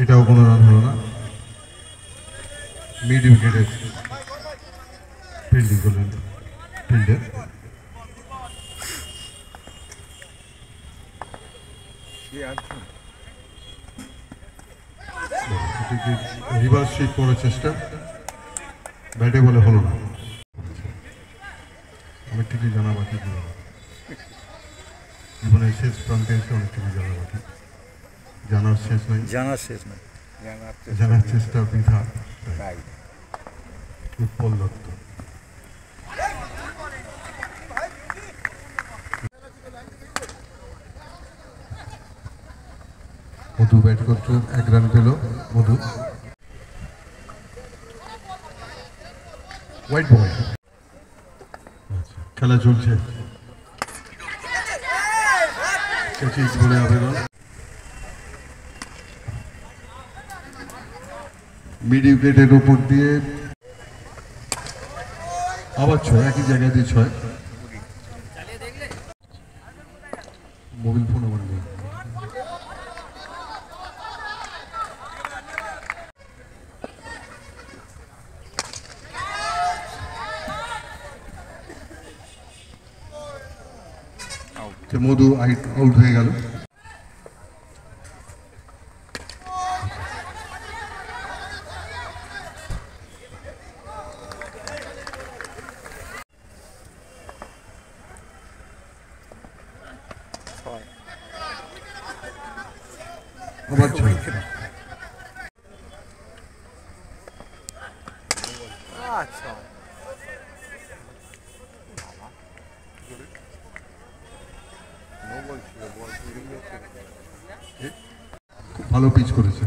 এটাও কোনো রান হলো না। মিড উইকেটে ফিল্ডিং করলেন ফিল্ডার। রিভার্স সুইপ করার চেষ্টা, ব্যাটে বলে হলো না। অনেক কিছু জানা বাকি, জীবনের শেষ প্রান্তে এসে অনেক কিছু জানা বাকি। জানার শেষ নাই, জানার চেষ্টা বৃথা। উৎপল দত্ত মধু ব্যাট করতে 1 রান পেল মধু। হোয়াইট বল, খেলা চলছে। বলে আবেদন মিড উইকেটের উপর দিয়ে আবার 6, একই জায়গায় দিয়ে 6। মোবাইল ফোন আমার নেই। মধু আউট হয়ে গেল। আবার 6। ভালো পিচ করেছে।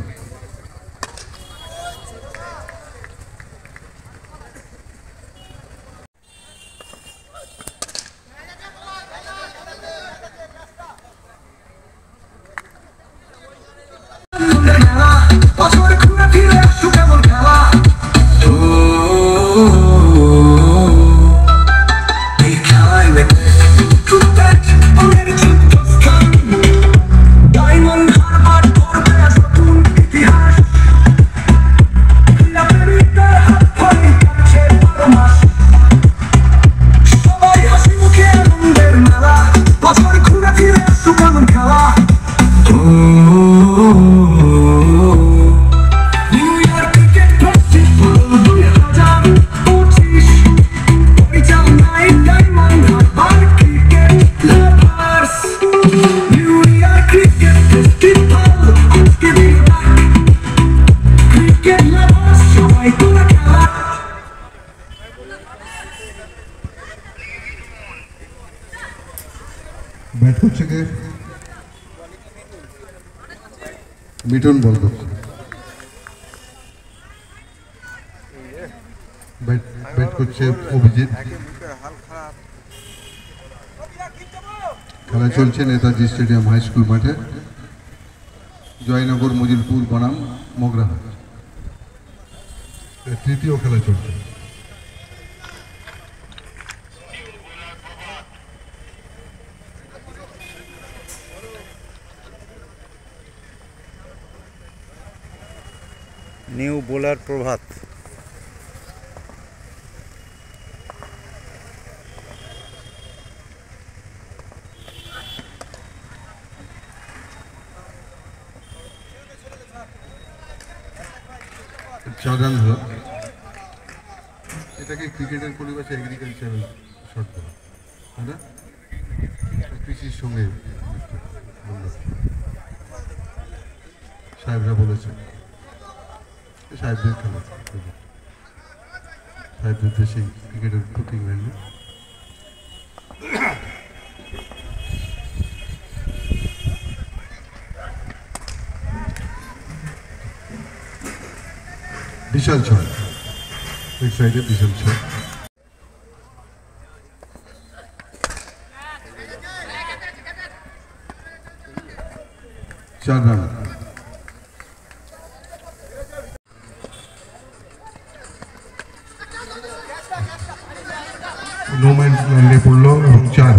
ব্যাট করছে কে? মিটন বল করছে। ব্যাট করছে অভিজিৎ। খেলা চলছে নেতাজি স্টেডিয়াম হাই স্কুল মাঠে, জয়নগর, মজিলপুর বনাম মগরাহাট। তৃতীয় খেলা চলছে। নিউ বোলার প্রভাত। চার হলো। এটাকে ক্রিকেটের পরিবেশে এগ্রিকালচারাল শট বলা, তাই না? কৃষির সঙ্গে সাহেবরা বলেছে, সাহেবদের খেলা, সাহেবদের দেশেই ক্রিকেটের কোচিং ভ্যালু। বিশাল ছয়, এক সাইডে বিশাল ছয়। 4 রান। নো ম্যান্স ল্যান্ডে পড়লো এবং 4।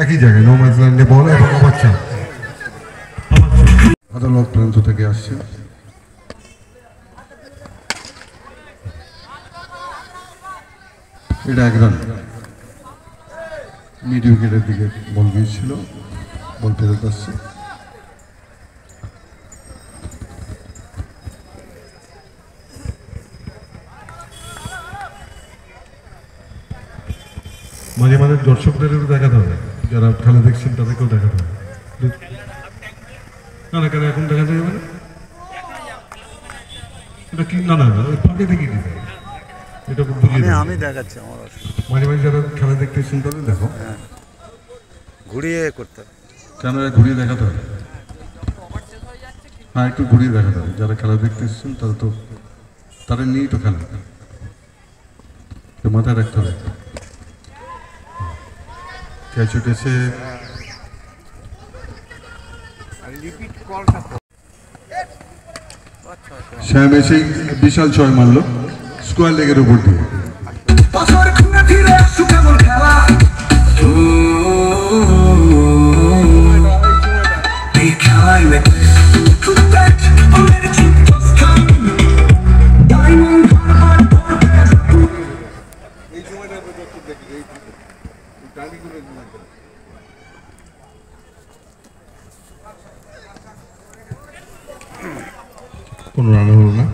একই জায়গায় নো ম্যাচ ল্যান্ডে বল এবং ওভার চান্স। আদালত প্রান্ত থেকে আসছে, এটা 1 রান। মিড উইকেটের দিকে বল গিয়েছিল, বল ফেরত আসছে। মাঝে মাঝে দর্শকদেরও দেখাতে হবে, যারা খেলা দেখছেন তাদেরকেও দেখাতে হবে। না না, কেন এখন দেখাতে যাবে না? এটা কি? না না না, ফাঁকে দেখি দিতে হবে, এটা বুঝিয়ে আমি দেখাচ্ছি আমার মাঝে মাঝে যারা খেলা দেখতে এসেছেন তাদের দেখো, ঘুরিয়ে করতে হবে। ক্যামেরা ঘুরিয়ে দেখাতে হবে। হ্যাঁ, একটু ঘুরিয়ে দেখাতে হবে। যারা খেলা দেখতে এসেছেন তারা নিয়েই তো খেলা, মাথায় রাখতে হবে। ক্যাচ উঠেছে, শ্যাম এসেই বিশাল 6 মারল স্কোয়ার লেগের উপর দিয়ে। কোনো রান হলো না।